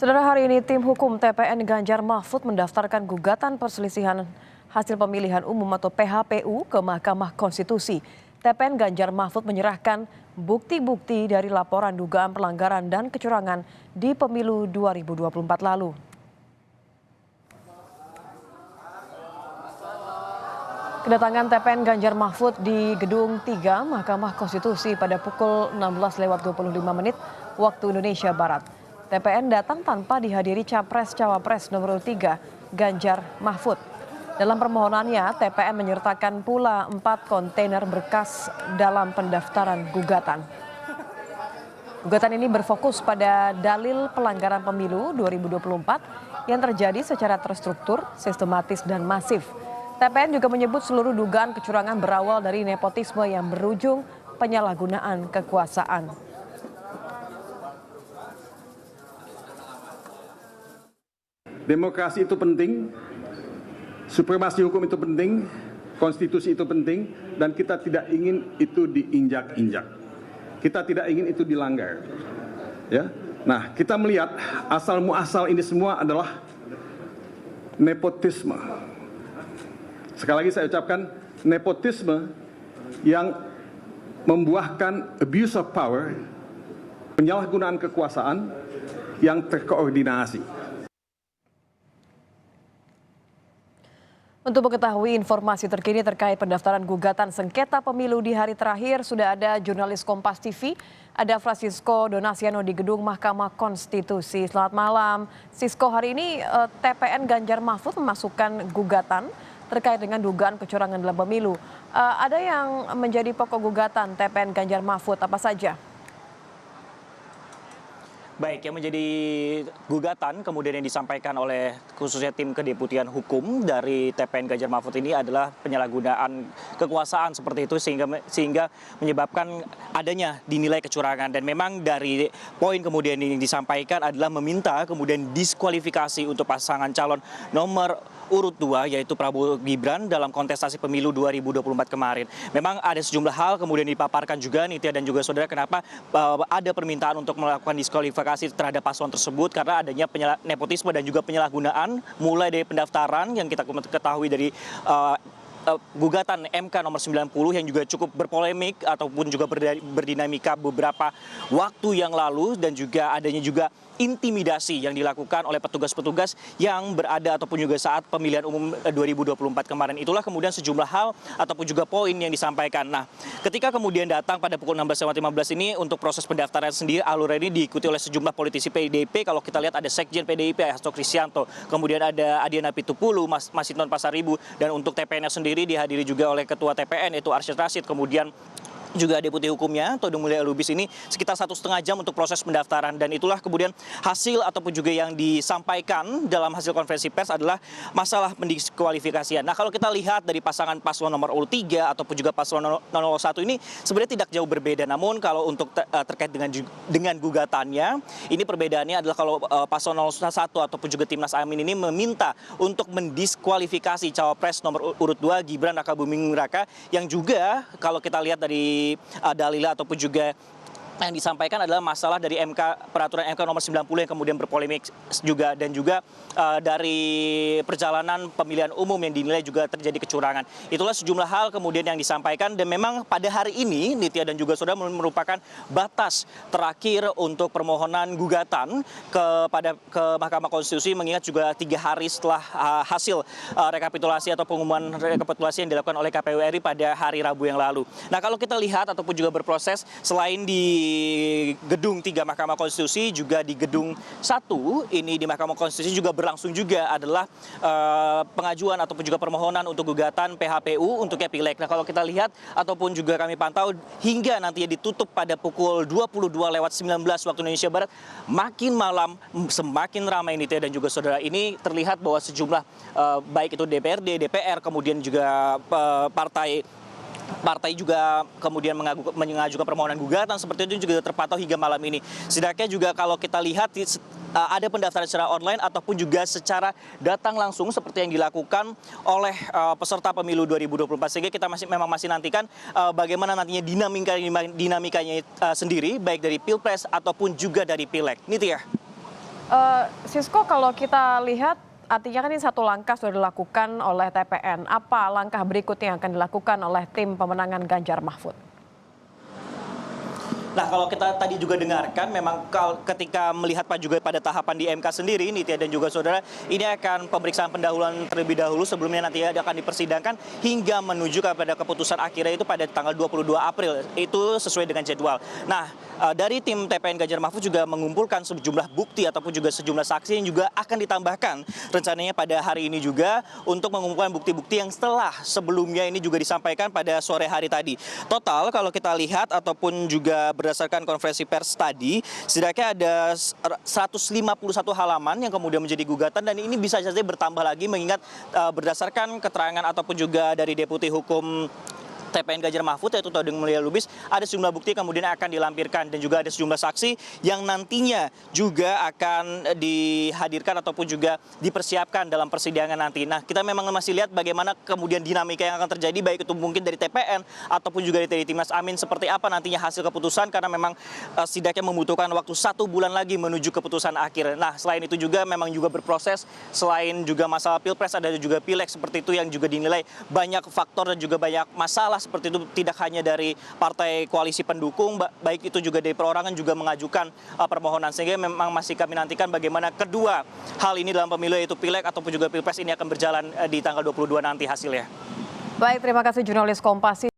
Saudara, hari ini tim hukum TPN Ganjar Mahfud mendaftarkan gugatan perselisihan hasil pemilihan umum atau PHPU ke Mahkamah Konstitusi. TPN Ganjar Mahfud menyerahkan bukti-bukti dari laporan dugaan pelanggaran dan kecurangan di pemilu 2024 lalu. Kedatangan TPN Ganjar Mahfud di Gedung 3 Mahkamah Konstitusi pada pukul 16.25 waktu Indonesia Barat. TPN datang tanpa dihadiri Capres-Cawapres nomor 3 Ganjar Mahfud. Dalam permohonannya, TPN menyertakan pula 4 kontainer berkas dalam pendaftaran gugatan. Gugatan ini berfokus pada dalil pelanggaran pemilu 2024 yang terjadi secara terstruktur, sistematis, dan masif. TPN juga menyebut seluruh dugaan kecurangan berawal dari nepotisme yang berujung penyalahgunaan kekuasaan. Demokrasi itu penting, supremasi hukum itu penting, konstitusi itu penting, dan kita tidak ingin itu diinjak-injak. Kita tidak ingin itu dilanggar. Ya. Nah, kita melihat asal muasal ini semua adalah nepotisme. Sekali lagi saya ucapkan nepotisme yang membuahkan abuse of power, penyalahgunaan kekuasaan yang terkoordinasi. Untuk mengetahui informasi terkini terkait pendaftaran gugatan sengketa pemilu di hari terakhir, sudah ada jurnalis Kompas TV, ada Francisco Donasiano di Gedung Mahkamah Konstitusi. Selamat malam, Sisko. Hari ini TPN Ganjar Mahfud memasukkan gugatan terkait dengan dugaan kecurangan dalam pemilu. Ada yang menjadi pokok gugatan TPN Ganjar Mahfud, apa saja? Baik, yang menjadi gugatan kemudian yang disampaikan oleh khususnya tim kedeputian hukum dari TPN Ganjar Mahfud ini adalah penyalahgunaan kekuasaan seperti itu sehingga menyebabkan adanya dinilai kecurangan. Dan memang dari poin kemudian yang disampaikan adalah meminta kemudian diskualifikasi untuk pasangan calon nomor urut 2 yaitu Prabowo Gibran dalam kontestasi pemilu 2024 kemarin. Memang ada sejumlah hal kemudian dipaparkan juga Nitya dan juga saudara kenapa ada permintaan untuk melakukan diskualifikasi terhadap paslon tersebut karena adanya nepotisme dan juga penyalahgunaan mulai dari pendaftaran yang kita ketahui dari gugatan MK nomor 90 yang juga cukup berpolemik ataupun juga berdinamika beberapa waktu yang lalu, dan juga adanya juga intimidasi yang dilakukan oleh petugas-petugas yang berada ataupun juga saat pemilihan umum 2024 kemarin. Itulah kemudian sejumlah hal ataupun juga poin yang disampaikan. Nah, ketika kemudian datang pada pukul 16.15 ini untuk proses pendaftaran sendiri, alur ini diikuti oleh sejumlah politisi PDIP. Kalau kita lihat ada Sekjen PDIP Hasto Kristianto, kemudian ada Adiana Pitupulu, Masinton Pasaribu, dan untuk TPN sendiri dihadiri juga oleh Ketua TPN yaitu Arsyad Rashid, kemudian juga deputi hukumnya Todung Mulya Lubis. Ini sekitar 1,5 jam untuk proses pendaftaran, dan itulah kemudian hasil ataupun juga yang disampaikan dalam hasil konferensi pers adalah masalah pendiskualifikasian. Nah, kalau kita lihat dari pasangan paslon nomor urut 3 ataupun juga paslon 01 ini sebenarnya tidak jauh berbeda, namun kalau untuk terkait dengan gugatannya ini perbedaannya adalah kalau paslon 01 ataupun juga Timnas Amin ini meminta untuk mendiskualifikasi cawapres nomor urut 2 Gibran Rakabuming Raka, yang juga kalau kita lihat dari dalil ataupun juga yang disampaikan adalah masalah dari peraturan MK nomor 90 yang kemudian berpolemik juga, dan juga dari perjalanan pemilihan umum yang dinilai juga terjadi kecurangan. Itulah sejumlah hal kemudian yang disampaikan, dan memang pada hari ini Nitya dan juga saudara merupakan batas terakhir untuk permohonan gugatan ke Mahkamah Konstitusi, mengingat juga 3 hari setelah hasil rekapitulasi atau pengumuman rekapitulasi yang dilakukan oleh KPU RI pada hari Rabu yang lalu. Nah, kalau kita lihat ataupun juga berproses selain di Gedung 3 Mahkamah Konstitusi, juga di Gedung 1 ini di Mahkamah Konstitusi juga berlangsung juga adalah pengajuan ataupun juga permohonan untuk gugatan PHPU untuk pileg. Nah, kalau kita lihat ataupun juga kami pantau hingga nantinya ditutup pada pukul 22:19 waktu Indonesia Barat, makin malam semakin ramai ini dan juga saudara. Ini terlihat bahwa sejumlah baik itu DPRD, DPR, kemudian juga partai juga kemudian mengajukan permohonan gugatan seperti itu juga terpantau hingga malam ini. Setidaknya juga kalau kita lihat ada pendaftaran secara online ataupun juga secara datang langsung seperti yang dilakukan oleh peserta pemilu 2024, sehingga kita memang masih nantikan bagaimana nantinya dinamikanya sendiri baik dari Pilpres ataupun juga dari Pileg. Nitya. Sisko, kalau kita lihat artinya kan ini satu langkah sudah dilakukan oleh TPN. Apa langkah berikutnya yang akan dilakukan oleh tim pemenangan Ganjar Mahfud? Nah, kalau kita tadi juga dengarkan, memang ketika melihat Pak juga pada tahapan di MK sendiri, Nitya dan juga saudara, ini akan pemeriksaan pendahuluan terlebih dahulu sebelumnya nanti akan dipersidangkan hingga menuju kepada keputusan akhirnya itu pada tanggal 22 April. Itu sesuai dengan jadwal. Nah, dari tim TPN Ganjar Mahfud juga mengumpulkan sejumlah bukti ataupun juga sejumlah saksi yang juga akan ditambahkan rencananya pada hari ini juga untuk mengumpulkan bukti-bukti yang setelah sebelumnya ini juga disampaikan pada sore hari tadi. Total kalau kita lihat ataupun juga berdasarkan konferensi pers tadi, setidaknya ada 151 halaman yang kemudian menjadi gugatan dan ini bisa saja bertambah lagi mengingat berdasarkan keterangan ataupun juga dari Deputi Hukum TPN Ganjar Mahfud yaitu Todung Mulia Lubis, ada sejumlah bukti kemudian akan dilampirkan dan juga ada sejumlah saksi yang nantinya juga akan dihadirkan ataupun juga dipersiapkan dalam persidangan nanti. Nah, kita memang masih lihat bagaimana kemudian dinamika yang akan terjadi baik itu mungkin dari TPN ataupun juga dari Timnas Amin seperti apa nantinya hasil keputusan karena memang setidaknya membutuhkan waktu 1 bulan lagi menuju keputusan akhir. Nah, selain itu juga memang juga berproses selain juga masalah Pilpres ada juga Pileg seperti itu yang juga dinilai banyak faktor dan juga banyak masalah seperti itu tidak hanya dari partai koalisi pendukung, baik itu juga dari perorangan juga mengajukan permohonan sehingga memang masih kami nantikan bagaimana kedua hal ini dalam pemilu yaitu Pileg ataupun juga Pilpres ini akan berjalan di tanggal 22 nanti hasilnya. Baik, terima kasih jurnalis Kompas.